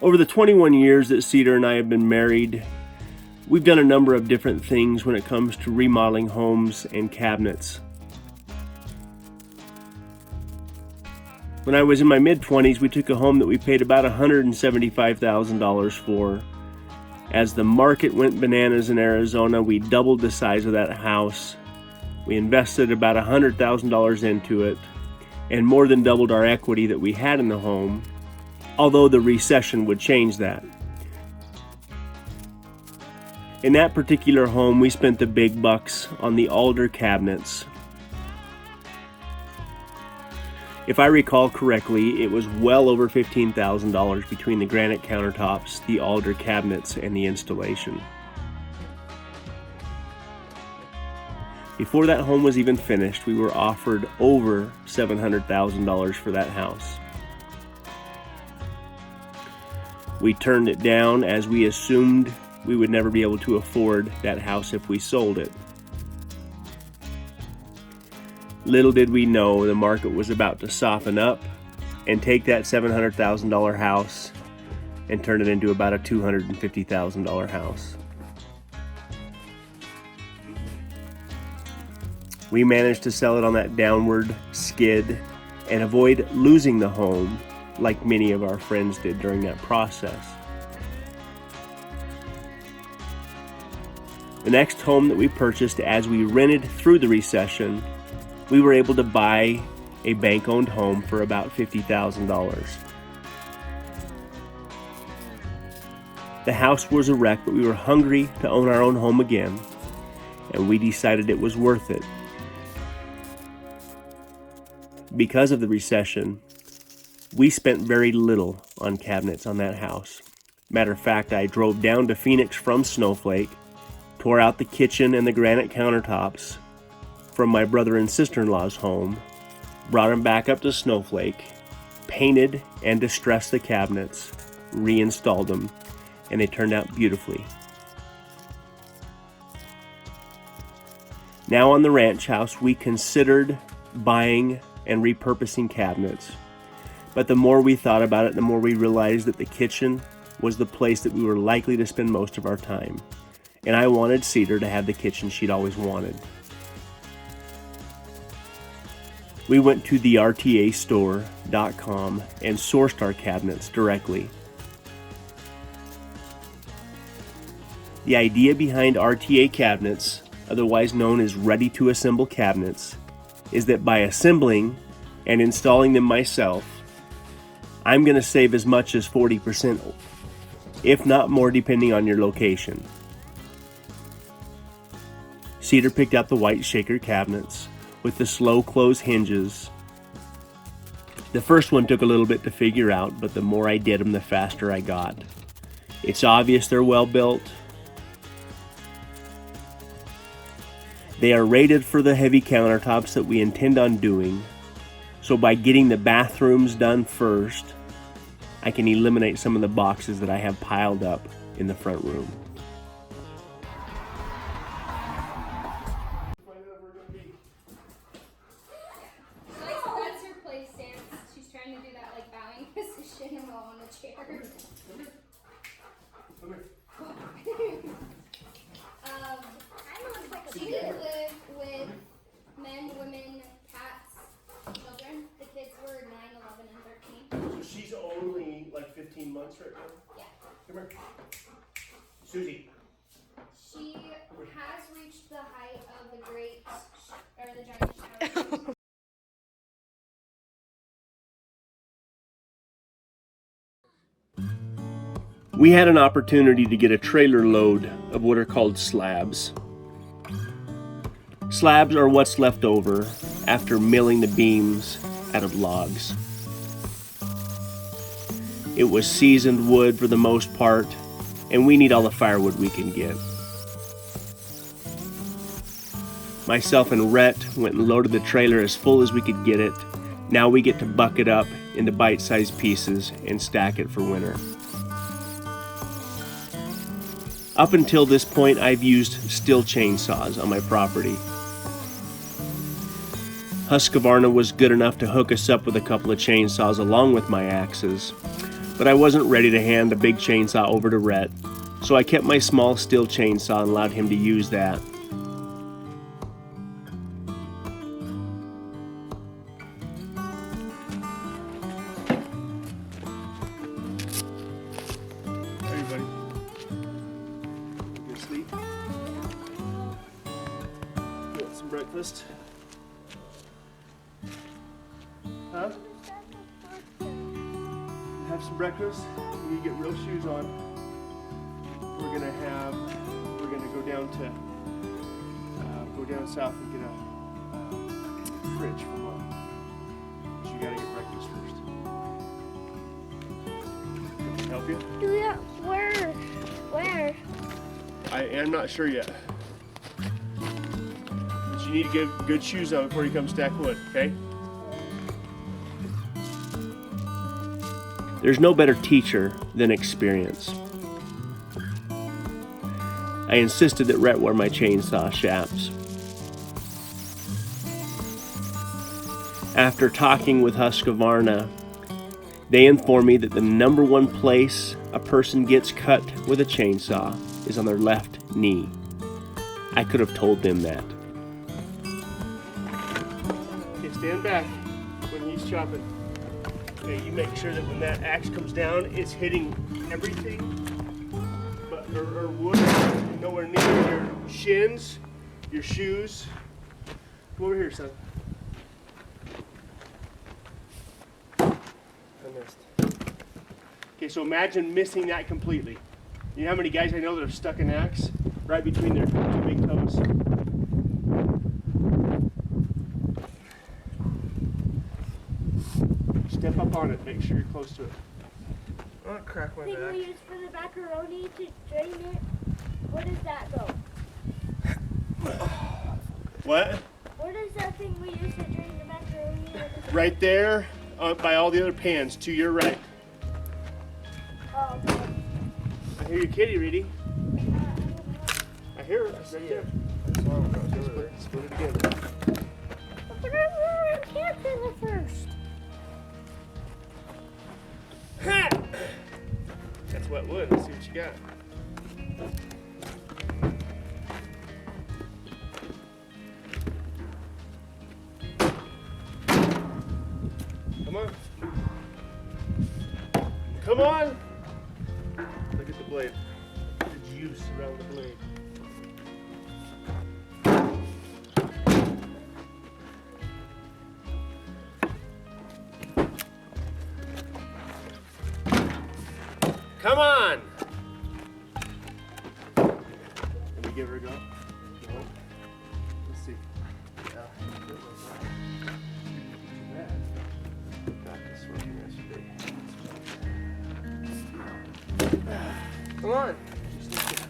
Over the 21 years that Cedar and I have been married, we've done a number of different things when it comes to remodeling homes and cabinets. When I was in my mid-20s, we took a home that we paid about $175,000 for. As the market went bananas in Arizona, we doubled the size of that house. We invested about $100,000 into it and more than doubled our equity that we had in the home, although the recession would change that. In that particular home, we spent the big bucks on the alder cabinets. If I recall correctly, it was well over $15,000 between the granite countertops, the alder cabinets, and the installation. Before that home was even finished, we were offered over $700,000 for that house. We turned it down as we assumed we would never be able to afford that house if we sold it. Little did we know the market was about to soften up and take that $700,000 house and turn it into about a $250,000 house. We managed to sell it on that downward skid and avoid losing the home like many of our friends did during that process. The next home that we purchased as we rented through the recession, we were able to buy a bank-owned home for about $50,000. The house was a wreck, but we were hungry to own our own home again, and we decided it was worth it. Because of the recession, we spent very little on cabinets on that house. Matter of fact, I drove down to Phoenix from Snowflake, tore out the kitchen and the granite countertops from my brother and sister-in-law's home, brought them back up to Snowflake, painted and distressed the cabinets, reinstalled them, and they turned out beautifully. Now on the ranch house, we considered buying and repurposing cabinets, but the more we thought about it, the more we realized that the kitchen was the place that we were likely to spend most of our time, and I wanted Cedar to have the kitchen she'd always wanted. We went to the RTA store.com and sourced our cabinets directly. The idea behind RTA cabinets, otherwise known as ready-to-assemble cabinets, is that by assembling and installing them myself, I'm going to save as much as 40%, if not more, depending on your location. Cedar picked out the white shaker cabinets with the slow close hinges. The first one took a little bit to figure out, but the more I did them, the faster I got. It's obvious they're well built. They are rated for the heavy countertops that we intend on doing, so by getting the bathrooms done first, I can eliminate some of the boxes that I have piled up in the front room. That's her play stance. She's trying to do that like bowing position while on the chair. She did live with men, women, cats, children. The kids were 9, 11, and 13. So she's only like 15 months right now? Yeah. Come here. Susie. She has reached the height of the giant shower. We had an opportunity to get a trailer load of what are called slabs. Slabs are what's left over after milling the beams out of logs. It was seasoned wood for the most part, and we need all the firewood we can get. Myself and Rhett went and loaded the trailer as full as we could get it. Now we get to buck it up into bite-sized pieces and stack it for winter. Up until this point, I've used Stihl chainsaws on my property. Husqvarna was good enough to hook us up with a couple of chainsaws along with my axes. but I wasn't ready to hand the big chainsaw over to Rhett, so I kept my small steel chainsaw and allowed him to use that. Hey, buddy. Good sleep? You want some breakfast? Huh? Have some breakfast? You need to get real shoes on. We're gonna go down south and get a fridge for Mom. So you gotta get breakfast first. Can I help you? Yeah, where? I am not sure yet. But you need to get good shoes on before you come stack wood, okay? There's no better teacher than experience. I insisted that Rhett wear my chainsaw chaps. After talking with Husqvarna, they informed me that the number one place a person gets cut with a chainsaw is on their left knee. I could have told them that. Okay, stand back when he's chopping. Okay, you make sure that when that axe comes down, it's hitting everything, or wood, nowhere near your shins, your shoes. Come over here, son. I missed. Okay, so imagine missing that completely. You know how many guys I know that have stuck an axe right between their two big toes? Step up on it, make sure you're close to it. Oh, crack my Thing back. we use for the macaroni to drain it. Where does that go? What? Where does that thing we use to drain the macaroni? Right there, by all the other pans, to your right. Oh, okay. I hear your kitty, Reedy. I hear her. It's right there. Split it again. But I can't do it first. Ha! That's wet wood. Let's see what you got. Come on. Come on. Look at the blade. The juice around the blade. Come on! Let me give her a go. No. Let's see. Practice working yesterday. Come on. Just look at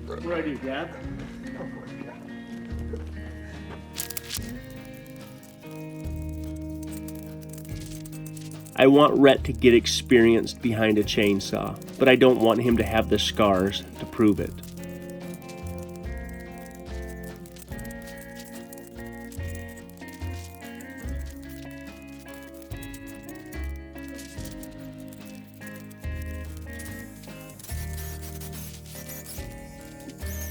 What do I do, Dad? I want Rhett to get experienced behind a chainsaw, but I don't want him to have the scars to prove it.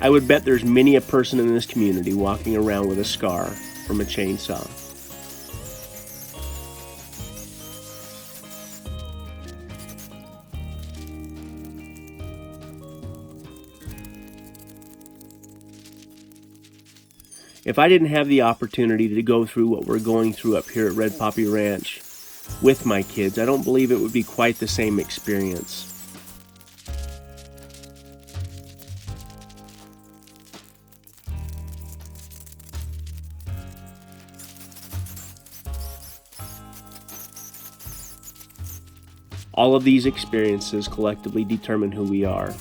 I would bet there's many a person in this community walking around with a scar from a chainsaw. If I didn't have the opportunity to go through what we're going through up here at Red Poppy Ranch with my kids, I don't believe it would be quite the same experience. All of these experiences collectively determine who we are.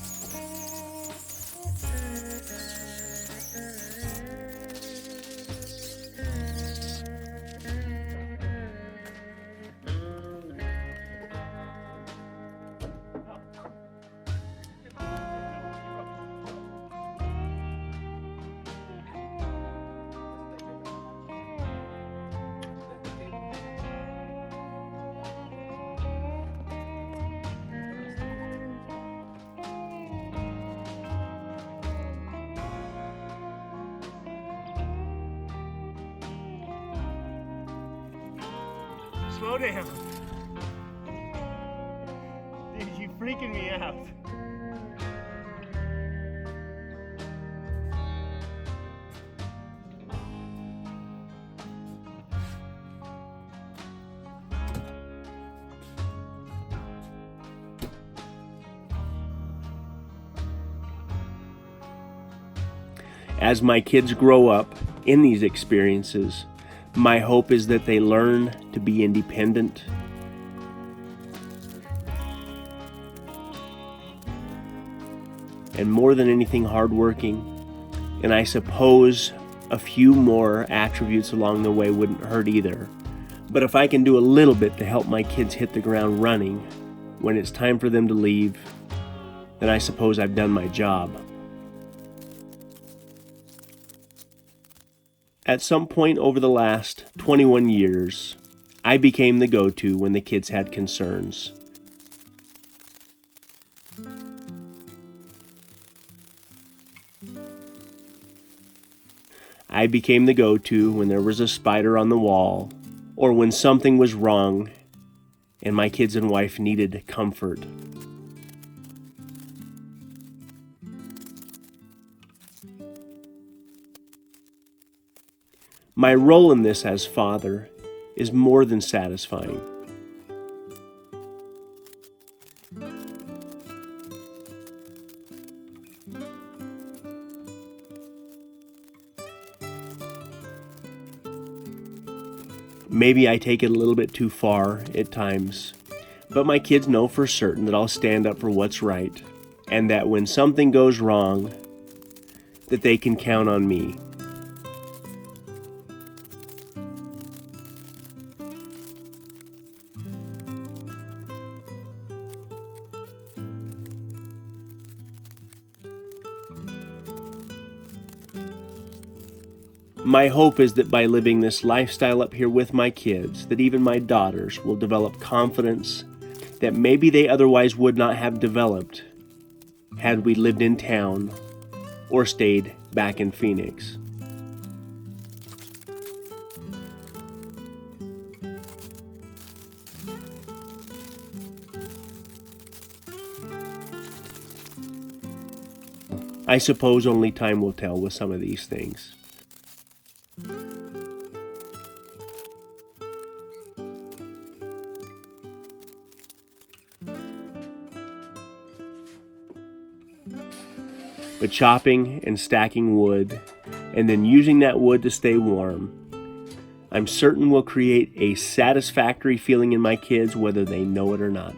Slow down. Dude, you freaking me out. As my kids grow up in these experiences, my hope is that they learn to be independent, and more than anything, hardworking. And I suppose a few more attributes along the way wouldn't hurt either. But if I can do a little bit to help my kids hit the ground running when it's time for them to leave, then I suppose I've done my job. At some point over the last 21 years, I became the go-to when the kids had concerns. I became the go-to when there was a spider on the wall, or when something was wrong and my kids and wife needed comfort. My role in this as father is more than satisfying. Maybe I take it a little bit too far at times, but my kids know for certain that I'll stand up for what's right, and that when something goes wrong, that they can count on me. My hope is that by living this lifestyle up here with my kids, that even my daughters will develop confidence that maybe they otherwise would not have developed had we lived in town or stayed back in Phoenix. I suppose only time will tell with some of these things. But chopping and stacking wood, and then using that wood to stay warm, I'm certain will create a satisfactory feeling in my kids whether they know it or not.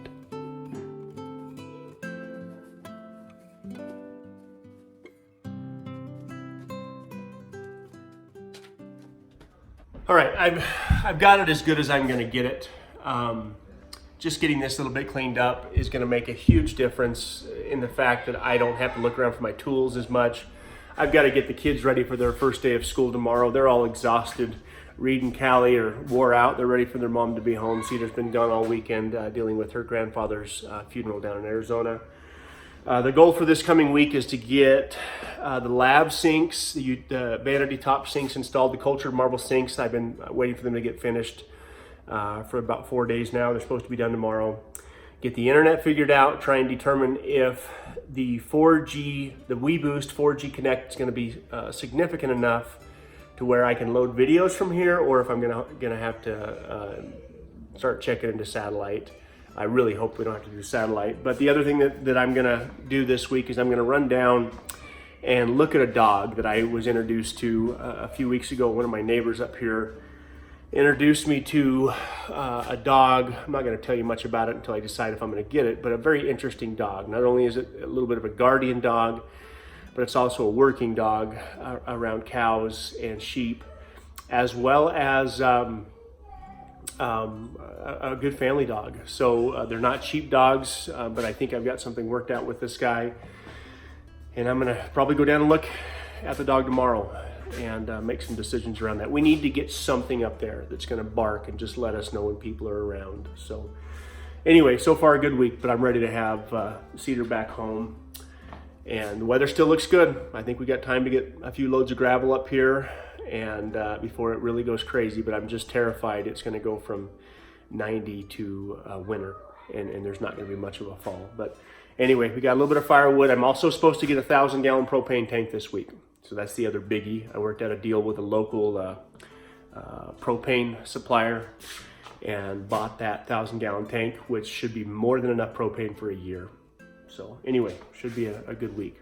All right, I've got it as good as I'm going to get it. Just getting this little bit cleaned up is going to make a huge difference in the fact that I don't have to look around for my tools as much. I've got to get the kids ready for their first day of school tomorrow. They're all exhausted. Reed and Callie are wore out. They're ready for their mom to be home. Cedar's been gone all weekend dealing with her grandfather's funeral down in Arizona. The goal for this coming week is to get the lab sinks, the vanity top sinks installed, the cultured marble sinks. I've been waiting for them to get finished for about 4 days now. They're supposed to be done tomorrow. Get the internet figured out, try and determine if the 4G, the WeBoost 4G Connect is going to be significant enough to where I can load videos from here, or if I'm gonna have to start checking into satellite. I really hope we don't have to do satellite. But the other thing that I'm gonna do this week is I'm gonna run down and look at a dog that I was introduced to a few weeks ago. One of my neighbors up here introduced me to a dog. I'm not going to tell you much about it until I decide if I'm going to get it, but a very interesting dog. Not only is it a little bit of a guardian dog, but it's also a working dog around cows and sheep, as well as a good family dog. So they're not cheap dogs, but I think I've got something worked out with this guy. And I'm going to probably go down and look at the dog tomorrow and make some decisions around that. We need to get something up there that's going to bark and just let us know when people are around. So anyway, so far a good week, but I'm ready to have Cedar back home. And the weather still looks good. I think we got time to get a few loads of gravel up here and before it really goes crazy, but I'm just terrified it's going to go from 90 to winter, and there's not going to be much of a fall. But anyway, we got a little bit of firewood. I'm also supposed to get a 1,000-gallon propane tank this week. So that's the other biggie. I worked out a deal with a local propane supplier and bought that 1,000-gallon tank, which should be more than enough propane for a year. So anyway, should be a good week.